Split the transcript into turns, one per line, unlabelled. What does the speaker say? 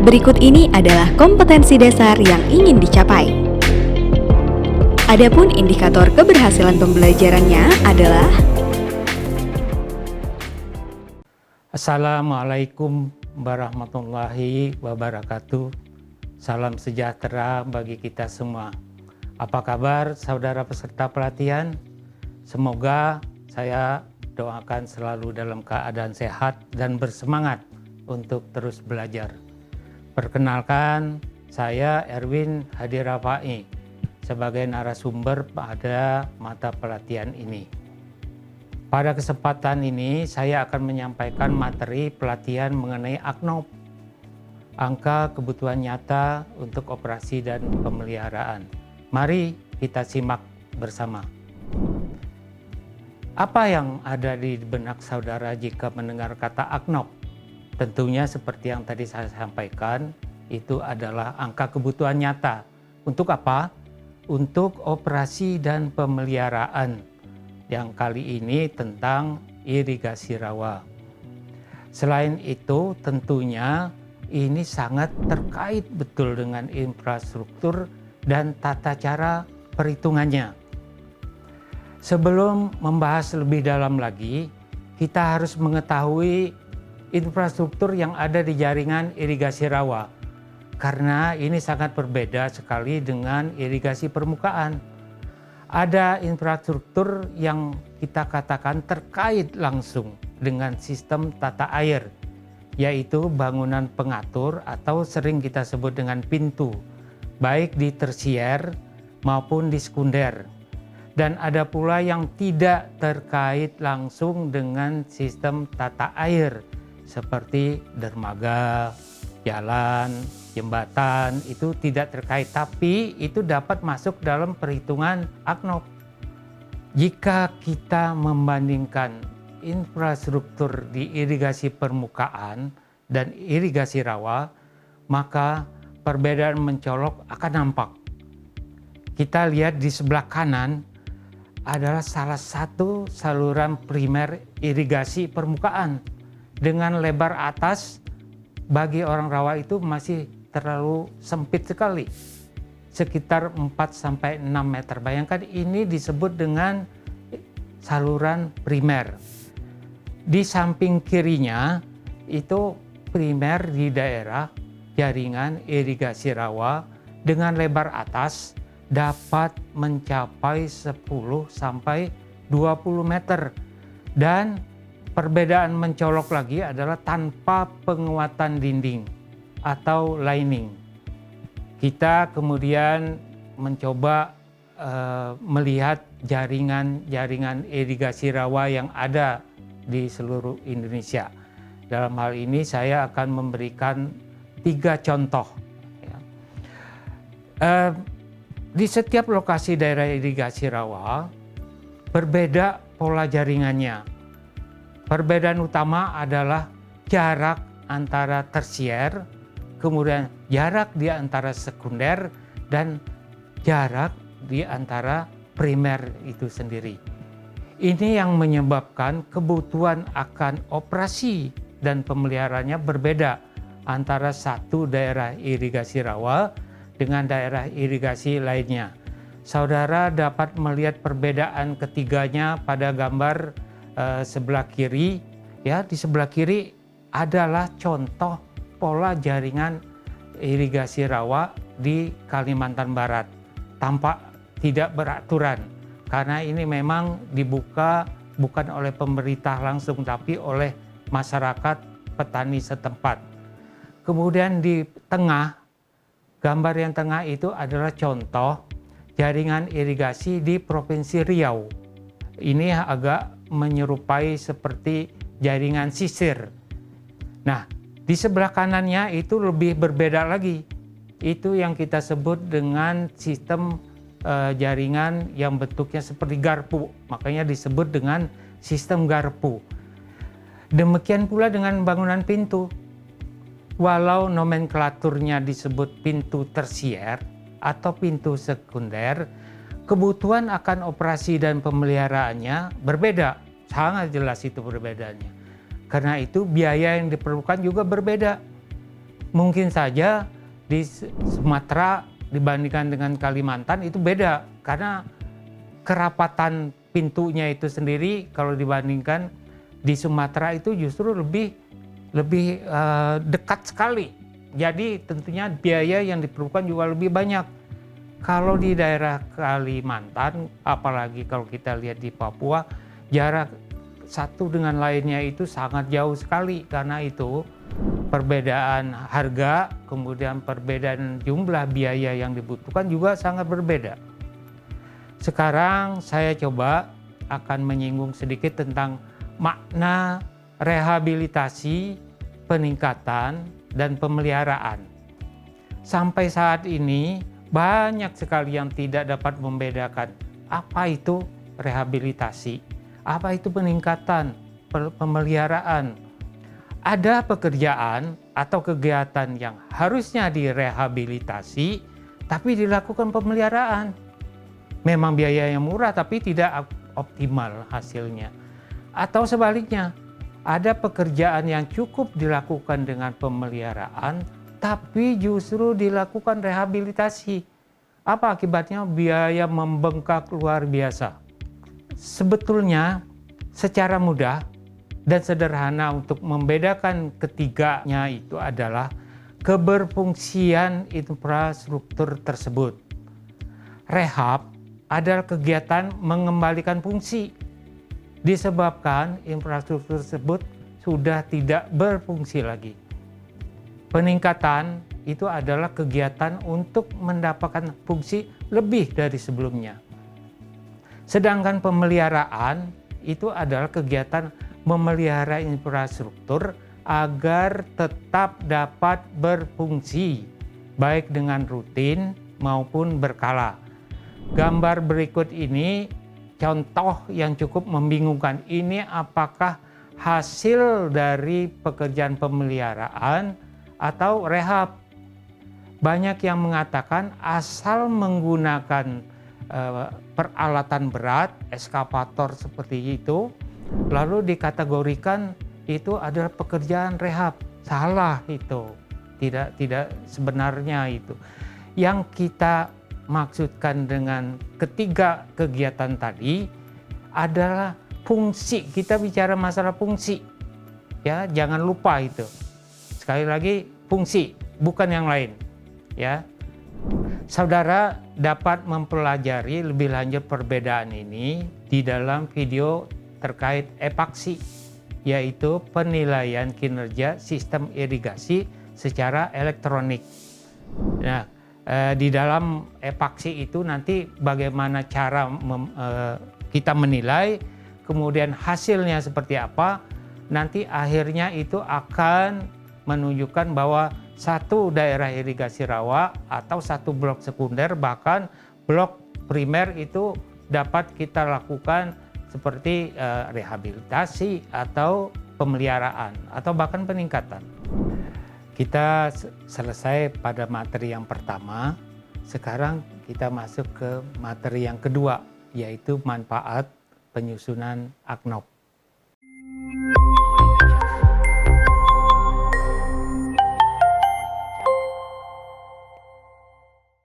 Berikut ini adalah kompetensi dasar yang ingin dicapai. Adapun indikator keberhasilan pembelajarannya adalah
Assalamualaikum warahmatullahi wabarakatuh. Salam sejahtera bagi kita semua. Apa kabar saudara peserta pelatihan? Semoga saya doakan selalu dalam keadaan sehat dan bersemangat untuk terus belajar. Perkenalkan, saya Erwin Hadi Rafai sebagai narasumber pada mata pelatihan ini. Pada kesempatan ini saya akan menyampaikan materi pelatihan mengenai AKNOP, angka kebutuhan nyata untuk operasi dan pemeliharaan. Mari kita simak bersama. Apa yang ada di benak saudara jika mendengar kata AKNOP? Tentunya seperti yang tadi saya sampaikan, itu adalah angka kebutuhan nyata. Untuk apa? Untuk operasi dan pemeliharaan. Yang kali ini tentang irigasi rawa. Selain itu tentunya ini sangat terkait betul dengan infrastruktur dan tata cara perhitungannya. Sebelum membahas lebih dalam lagi, kita harus mengetahui infrastruktur yang ada di jaringan irigasi rawa. Karena ini sangat berbeda sekali dengan irigasi permukaan. Ada infrastruktur yang kita katakan terkait langsung dengan sistem tata air, yaitu bangunan pengatur atau sering kita sebut dengan pintu, baik di tersier maupun di sekunder. Dan ada pula yang tidak terkait langsung dengan sistem tata air, seperti dermaga, jalan, jembatan, itu tidak terkait, tapi itu dapat masuk dalam perhitungan AKNOP. Jika kita membandingkan infrastruktur di irigasi permukaan dan irigasi rawa, maka perbedaan mencolok akan nampak. Kita lihat di sebelah kanan adalah salah satu saluran primer irigasi permukaan dengan lebar atas bagi orang rawa itu masih terlalu sempit sekali, sekitar 4-6 meter. Bayangkan ini disebut dengan saluran primer. Di samping kirinya itu primer di daerah jaringan irigasi rawa dengan lebar atas dapat mencapai 10-20 meter. Dan perbedaan mencolok lagi adalah tanpa penguatan dinding atau lining. Kita kemudian mencoba melihat jaringan irigasi rawa yang ada di seluruh Indonesia. Dalam hal ini saya akan memberikan 3 contoh. Di setiap lokasi daerah irigasi rawa berbeda pola jaringannya. Perbedaan utama adalah jarak antara tersier, kemudian jarak di antara sekunder, dan jarak di antara primer itu sendiri. Ini yang menyebabkan kebutuhan akan operasi dan pemeliharaannya berbeda antara satu daerah irigasi rawa dengan daerah irigasi lainnya. Saudara dapat melihat perbedaan ketiganya pada gambar sebelah kiri. Ya, di sebelah kiri adalah contoh pola jaringan irigasi rawa di Kalimantan Barat. Tampak tidak beraturan karena ini memang dibuka bukan oleh pemerintah langsung tapi oleh masyarakat petani setempat. Kemudian di tengah, gambar yang tengah itu adalah contoh jaringan irigasi di Provinsi Riau. Ini agak menyerupai seperti jaringan sisir. Nah, di sebelah kanannya itu lebih berbeda lagi. Itu yang kita sebut dengan sistem jaringan yang bentuknya seperti garpu. Makanya disebut dengan sistem garpu. Demikian pula dengan bangunan pintu. Walau nomenklaturnya disebut pintu tersier atau pintu sekunder, kebutuhan akan operasi dan pemeliharaannya berbeda. Sangat jelas itu perbedaannya. Karena itu biaya yang diperlukan juga berbeda. Mungkin saja di Sumatera dibandingkan dengan Kalimantan itu beda, karena kerapatan pintunya itu sendiri kalau dibandingkan di Sumatera itu justru lebih dekat sekali. Jadi tentunya biaya yang diperlukan juga lebih banyak. Kalau di daerah Kalimantan, apalagi kalau kita lihat di Papua, jarak satu dengan lainnya itu sangat jauh sekali. Karena itu perbedaan harga, kemudian perbedaan jumlah biaya yang dibutuhkan juga sangat berbeda. Sekarang saya coba akan menyinggung sedikit tentang makna rehabilitasi, peningkatan, dan pemeliharaan. Sampai saat ini banyak sekali yang tidak dapat membedakan apa itu rehabilitasi, apa itu peningkatan, pemeliharaan. Ada pekerjaan atau kegiatan yang harusnya direhabilitasi, tapi dilakukan pemeliharaan. Memang biayanya murah, tapi tidak optimal hasilnya. Atau sebaliknya, ada pekerjaan yang cukup dilakukan dengan pemeliharaan, tapi justru dilakukan rehabilitasi. Apa akibatnya? Biaya membengkak luar biasa. Sebetulnya secara mudah dan sederhana untuk membedakan ketiganya itu adalah keberfungsian infrastruktur tersebut. Rehab adalah kegiatan mengembalikan fungsi, disebabkan infrastruktur tersebut sudah tidak berfungsi lagi. Peningkatan itu adalah kegiatan untuk mendapatkan fungsi lebih dari sebelumnya. Sedangkan pemeliharaan itu adalah kegiatan memelihara infrastruktur agar tetap dapat berfungsi, baik dengan rutin maupun berkala. Gambar berikut ini contoh yang cukup membingungkan. Ini apakah hasil dari pekerjaan pemeliharaan atau rehab? Banyak yang mengatakan asal menggunakan peralatan berat, eskavator seperti itu, lalu dikategorikan itu adalah pekerjaan rehab. Salah itu, tidak sebenarnya itu. Yang kita maksudkan dengan ketiga kegiatan tadi adalah fungsi. Kita bicara masalah fungsi, ya, jangan lupa itu. Sekali lagi, fungsi, bukan yang lain, ya. Saudara dapat mempelajari lebih lanjut perbedaan ini di dalam video terkait epaksi, yaitu penilaian kinerja sistem irigasi secara elektronik. Nah, di dalam epaksi itu nanti bagaimana cara kita menilai, kemudian hasilnya seperti apa, nanti akhirnya itu akan menunjukkan bahwa satu daerah irigasi rawa atau satu blok sekunder, bahkan blok primer itu dapat kita lakukan seperti rehabilitasi atau pemeliharaan atau bahkan peningkatan. Kita selesai pada materi yang pertama, sekarang kita masuk ke materi yang kedua, yaitu manfaat penyusunan AKNOP.